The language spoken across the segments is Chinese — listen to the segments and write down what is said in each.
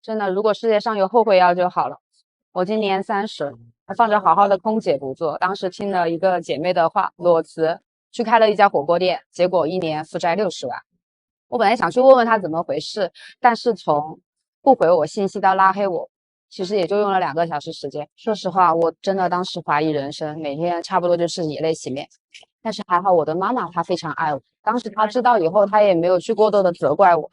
真的，如果世界上有后悔药就好了。我今年30，还放着好好的空姐不做，当时听了一个姐妹的话，裸辞去开了一家火锅店，结果1年负债60万。我本来想去问问他怎么回事，但是从不回我信息到拉黑我，其实也就用了2个小时时间。说实话，我真的当时怀疑人生，每天差不多就是以泪洗面。但是还好我的妈妈她非常爱我，当时她知道以后，她也没有去过多的责怪我，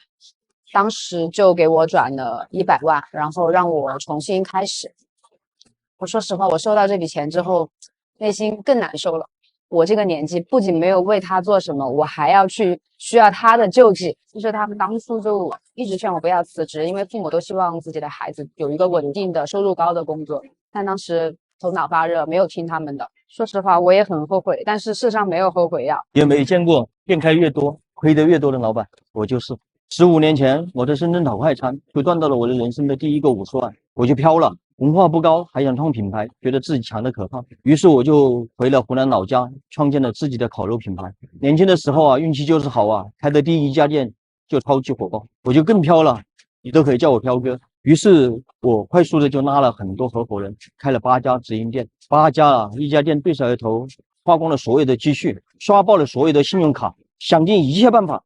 当时就给我转了100万，然后让我重新开始。我说实话，我收到这笔钱之后，内心更难受了。我这个年纪不仅没有为他做什么，我还要需要他的救济。就是他们当初就一直劝我不要辞职，因为父母都希望自己的孩子有一个稳定的、收入高的工作。但当时头脑发热，没有听他们的。说实话，我也很后悔，但是世上没有后悔药。也没见过店开越多亏得越多的老板，我就是。15年前，我在深圳炒快餐，就赚到了我的人生的第一个50万，我就飘了。文化不高，还想创品牌，觉得自己强得可怕，于是我就回了湖南老家，创建了自己的烤肉品牌。年轻的时候啊，运气就是好啊，开的第一家店就超级火爆，我就更飘了，你都可以叫我飘哥。于是我快速的就拉了很多合伙人，开了8家直营店，8家啊，一家店对手一头，花光了所有的积蓄，刷爆了所有的信用卡，想尽一切办法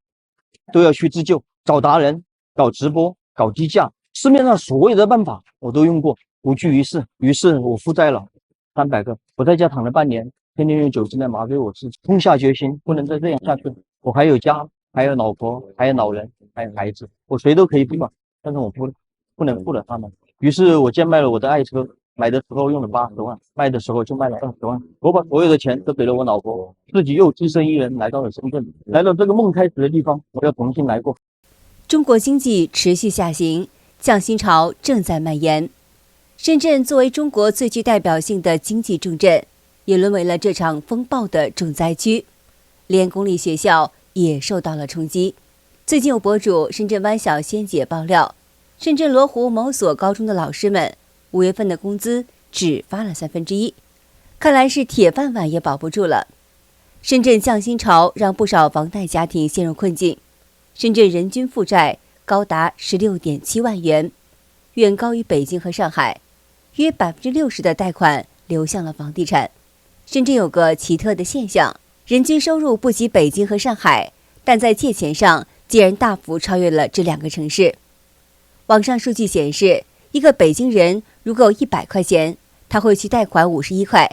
都要去自救，找达人，搞直播，搞低价，市面上所有的办法我都用过，无济于事。于是我负债了300个，我在家躺了半年，天天用酒精来麻醉我自己，痛下决心，不能再这样下去了。我还有家，还有老婆，还有老人，还有孩子，我谁都可以不管，但是我不能负了他们。于是我贱卖了我的爱车，买的时候用了80万，卖的时候就卖了20万。我把所有的钱都给了我老婆，自己又只身一人来到了深圳，来到这个梦开始的地方，我要重新来过。中国经济持续下行，降薪潮正在蔓延。深圳作为中国最具代表性的经济重镇，也沦为了这场风暴的重灾区，连公立学校也受到了冲击。最近有博主深圳湾小仙姐爆料，深圳罗湖某所高中的老师们5月份的工资只发了1/3，看来是铁饭碗也保不住了。深圳降薪潮让不少房贷家庭陷入困境，深圳人均负债高达16.7万元，远高于北京和上海，约60%的贷款流向了房地产。深圳有个奇特的现象，人均收入不及北京和上海，但在借钱上竟然大幅超越了这2个城市。网上数据显示，一个北京人如果有100块钱，他会去贷款51块；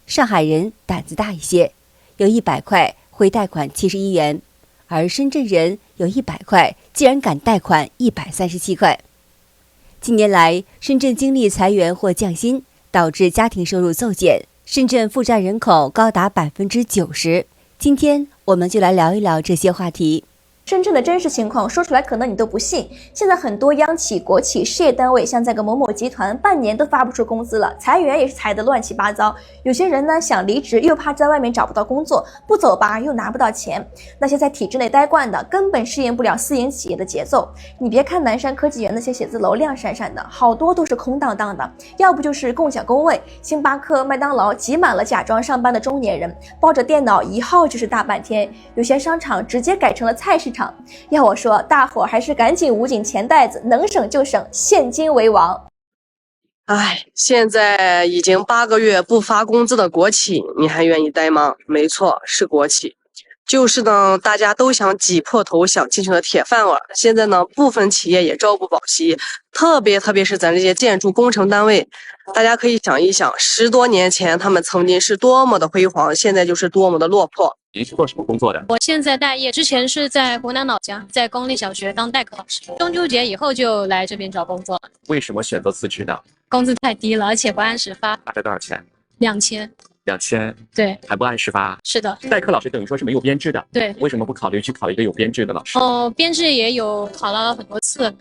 上海人胆子大一些，有100块会贷款71元，而深圳人有100块竟然敢贷款137块。近年来，深圳经历裁员或降薪，导致家庭收入骤减，深圳负债人口高达90%。今天我们就来聊一聊这些话题。深圳的真实情况说出来可能你都不信，现在很多央企、国企、事业单位像这个某某集团半年都发不出工资了，裁员也是裁得乱七八糟。有些人呢想离职，又怕在外面找不到工作，不走吧又拿不到钱。那些在体制内待惯的，根本适应不了私营企业的节奏。你别看南山科技园那些写字楼亮闪闪的，好多都是空荡荡的，要不就是共享工位，星巴克、麦当劳挤满了假装上班的中年人，抱着电脑一耗就是大半天。有些商场直接改成了菜市场。要我说，大伙还是赶紧捂紧钱袋子，能省就省，现金为王。现在已经8个月不发工资的国企，你还愿意待吗？没错，是国企。就是呢，大家都想挤破头想进去的铁饭碗。现在呢，部分企业也朝不保夕，特别是咱这些建筑工程单位，大家可以想一想，10多年前他们曾经是多么的辉煌，现在就是多么的落魄。您是做什么工作的？我现在待业，之前是在湖南老家，在公立小学当代课老师。中秋节以后就来这边找工作了。为什么选择辞职呢？工资太低了，而且不按时发。大概多少钱？2000。2000，对，还不按时发。是的，代课老师等于说是没有编制的。对，为什么不考虑去考一个有编制的老师？编制也有考了很多次，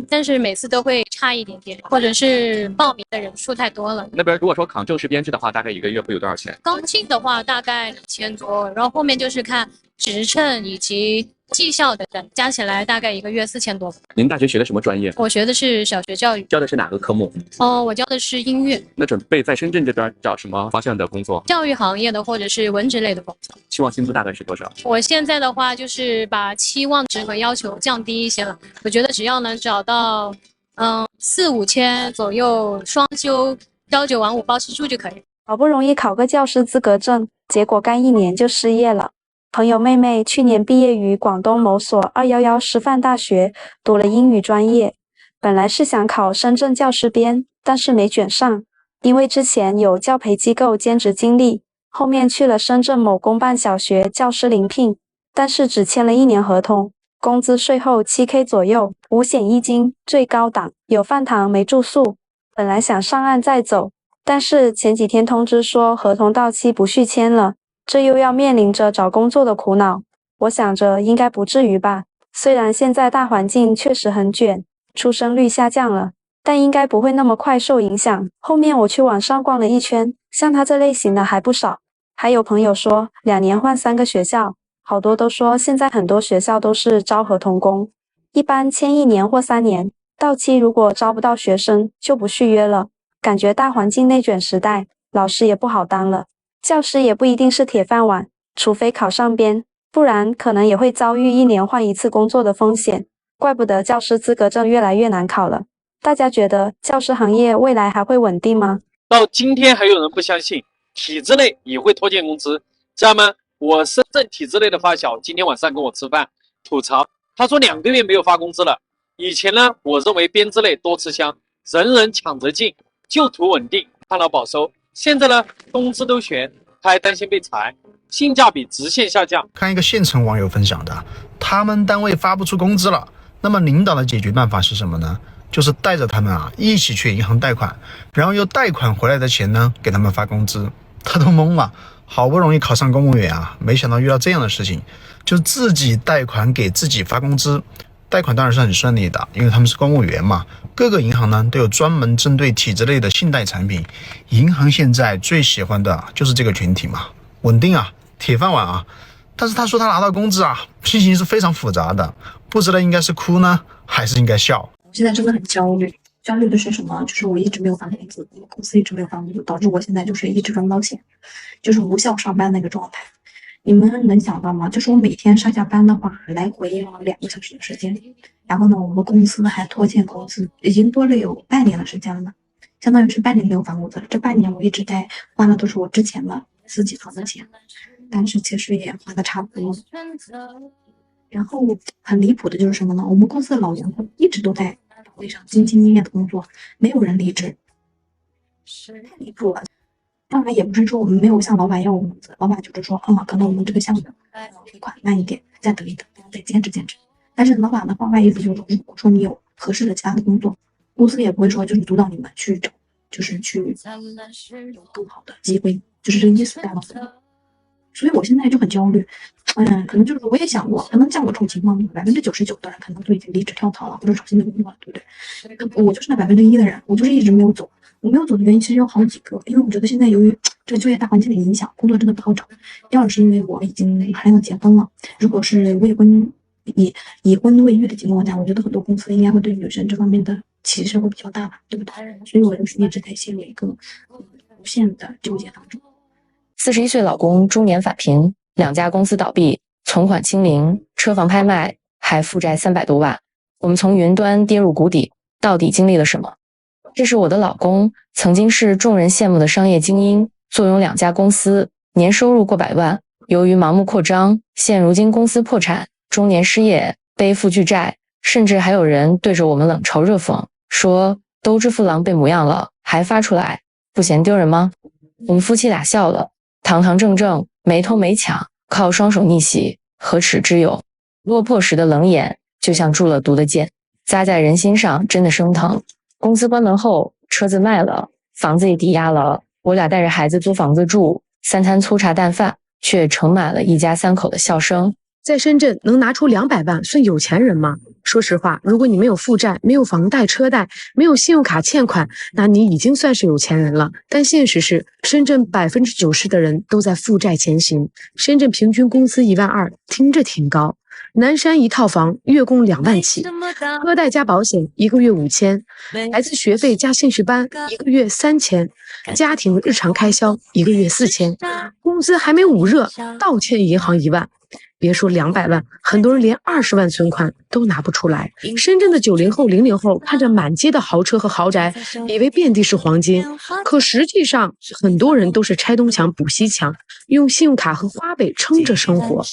但是每次都会差一点点，或者是报名的人数太多了。那边如果说考正式编制的话，大概1个月会有多少钱？刚进的话大概2000多，然后后面就是看职称以及绩效等等，加起来大概1个月4000多。您大学学的什么专业？我学的是小学教育。教的是哪个科目？我教的是音乐。那准备在深圳这边找什么方向的工作？教育行业的或者是文职类的工作。期望薪资大概是多少？我现在的话就是把期望值和要求降低一些了。我觉得只要能找到4、5千左右，双休，朝9晚5包吃住就可以。好不容易考个教师资格证，结果干1年就失业了。朋友妹妹去年毕业于广东某所211师范大学，读了英语专业，本来是想考深圳教师编，但是没卷上，因为之前有教培机构兼职经历，后面去了深圳某公办小学教师临聘，但是只签了1年合同，工资税后7K 左右，5险1金，最高档，有饭堂没住宿。本来想上岸再走，但是前几天通知说合同到期不续签了，这又要面临着找工作的苦恼。我想着应该不至于吧，虽然现在大环境确实很卷，出生率下降了，但应该不会那么快受影响。后面我去网上逛了一圈，像他这类型的还不少，还有朋友说2年换3个学校，好多都说现在很多学校都是招合同工，一般签1年或3年，到期如果招不到学生就不续约了。感觉大环境内卷时代，老师也不好当了，教师也不一定是铁饭碗，除非考上编，不然可能也会遭遇1年换1次工作的风险。怪不得教师资格证越来越难考了。大家觉得教师行业未来还会稳定吗？到今天还有人不相信体制内也会拖欠工资，知道吗？我深圳体制内的发小今天晚上跟我吃饭吐槽，他说2个月没有发工资了。以前呢，我认为编制内多吃香，人人抢着进，就图稳定，看劳保收。现在呢，工资都悬，他还担心被裁，性价比直线下降。看一个县城网友分享的，他们单位发不出工资了，那么领导的解决办法是什么呢？就是带着他们一起去银行贷款，然后用贷款回来的钱呢给他们发工资。他都懵了，好不容易考上公务员没想到遇到这样的事情，就自己贷款给自己发工资。贷款当然是很顺利的，因为他们是公务员嘛。各个银行呢都有专门针对体制内的信贷产品，银行现在最喜欢的就是这个群体嘛，稳定铁饭碗但是他说他拿到工资心情是非常复杂的，不知道应该是哭呢还是应该笑。我现在真的很焦虑，焦虑的是什么？就是我一直没有发工资，我公司一直没有发工资，导致我现在就是一直赚不到钱，就是无效上班那个状态。你们能想到吗？就是我每天上下班的话，来回要2个小时的时间，然后呢，我们公司还拖欠工资，已经多了有半年的时间了呢，相当于是半年没有发工资了。这半年我一直在花的都是我之前的自己存的钱，但是其实也花的差不多。然后很离谱的就是什么呢？我们公司的老员工一直都在岗位上兢兢业业的工作，没有人离职，太离谱了。当然也不是说我们没有向老板要工资，老板就是说，可能我们这个项目提款慢一点，再等一等，再坚持坚持。但是老板的话外意思就是说，如果说你有合适的其他的工作，公司也不会说就是督导你们去找，就是去有更好的机会，就是这个意思带到。所以我现在就很焦虑，可能就是我也想过，可能像我这种情况，99%的人可能都已经离职跳槽了，或者找新的工作了，对不对？我就是那1%的人，我就是一直没有走。我没有走的原因其实有好几个，因为我觉得现在由于这个就业大环境的影响，工作真的不好找。第二是因为我已经马上要结婚了，如果是未婚已婚未育的情况下，我觉得很多公司应该会对女生这方面的歧视会比较大吧，对不对？所以我就是一直在陷入一个无限的纠结当中。41岁老公中年返贫，2家公司倒闭，存款清零，车房拍卖，还负债300多万。我们从云端跌入谷底，到底经历了什么？这是我的老公，曾经是众人羡慕的商业精英，坐拥2家公司，年收入过100万。由于盲目扩张，现如今公司破产，中年失业，背负巨债，甚至还有人对着我们冷嘲热讽，说都知父狼狈模样了，还发出来，不嫌丢人吗？我们夫妻俩笑了，堂堂正正，没偷没抢，靠双手逆袭，何耻之有？落魄时的冷眼，就像中了毒的箭，扎在人心上，真的生疼。公司关门后，车子卖了，房子也抵押了，我俩带着孩子租房子住，3餐粗茶淡饭，却盛满了一家3口的笑声。在深圳能拿出200万算有钱人吗？说实话，如果你没有负债，没有房贷车贷，没有信用卡欠款，那你已经算是有钱人了。但现实是，深圳90%的人都在负债前行。深圳平均工资12000，听着挺高。南山一套房月供2万起，车贷加保险1个月5000，孩子学费加兴趣班1个月3000，家庭日常开销1个月4000，工资还没捂热，倒欠银行1万。别说200万，很多人连20万存款都拿不出来。深圳的90后、00后看着满街的豪车和豪宅，以为遍地是黄金，可实际上很多人都是拆东墙补西墙，用信用卡和花呗撑着生活。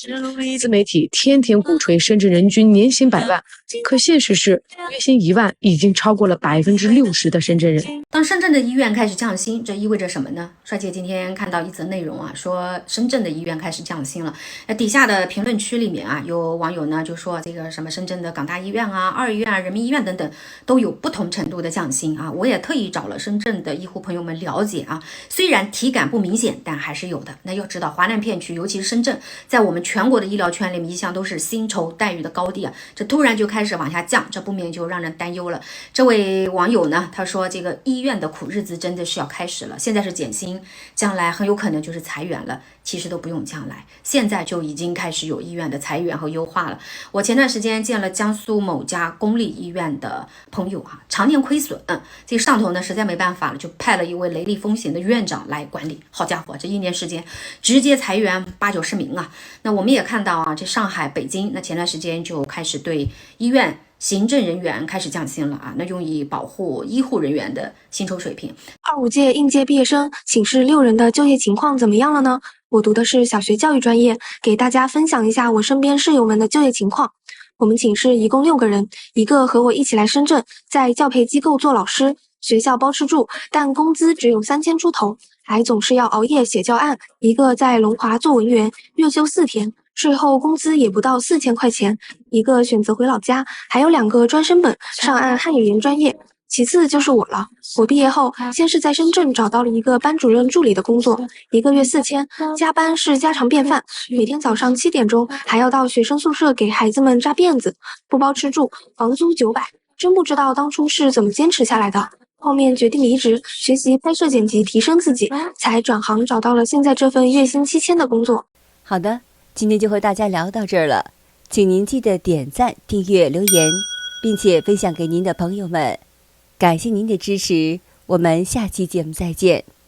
自媒体天天鼓吹深圳人均年薪100万，可现实是月薪1万已经超过了60%的深圳人。当深圳的医院开始降薪，这意味着什么呢？帅姐今天看到一则内容啊，说深圳的医院开始降薪了。底下的评论区里面啊，有网友呢就说这个什么深圳的港大医院啊、二医院啊、人民医院等等都有不同程度的降薪啊。我也特意找了深圳的医护朋友们了解啊，虽然体感不明显，但还是有的。那要知道华南片区，尤其是深圳，在我们全国的医疗圈里面一向都是薪酬待遇的高地啊，这突然就开始往下降，这不免就让人担忧了。这位网友呢，他说这个医院的苦日子真的是要开始了，现在是减薪，将来很有可能就是裁员了。其实都不用将来，现在就已经开始有医院的裁员和优化了。我前段时间见了江苏某家公立医院的朋友啊，常年亏损，这上头呢实在没办法了，就派了一位雷厉风行的院长来管理。好家伙，这1年时间直接裁员80-90名啊！那我们也看到啊，这上海、北京，那前段时间就开始对医院行政人员开始降薪了啊，那用以保护医护人员的薪酬水平。25届应届毕业生寝室6人的就业情况怎么样了呢？我读的是小学教育专业，给大家分享一下我身边室友们的就业情况。我们寝室一共6个人，一个和我一起来深圳，在教培机构做老师，学校包吃住，但工资只有3000出头，还总是要熬夜写教案。一个在龙华做文员，月休4天，税后工资也不到4000块钱。一个选择回老家，还有2个专升本上岸汉语言专业。其次就是我了，我毕业后先是在深圳找到了一个班主任助理的工作，1个月4000，加班是家常便饭，每天早上7点钟还要到学生宿舍给孩子们扎辫子，不包吃住，房租900，真不知道当初是怎么坚持下来的。后面决定离职，学习拍摄剪辑，提升自己，才转行找到了现在这份月薪7000的工作。好的，今天就和大家聊到这儿了，请您记得点赞、订阅、留言，并且分享给您的朋友们。感谢您的支持，我们下期节目再见。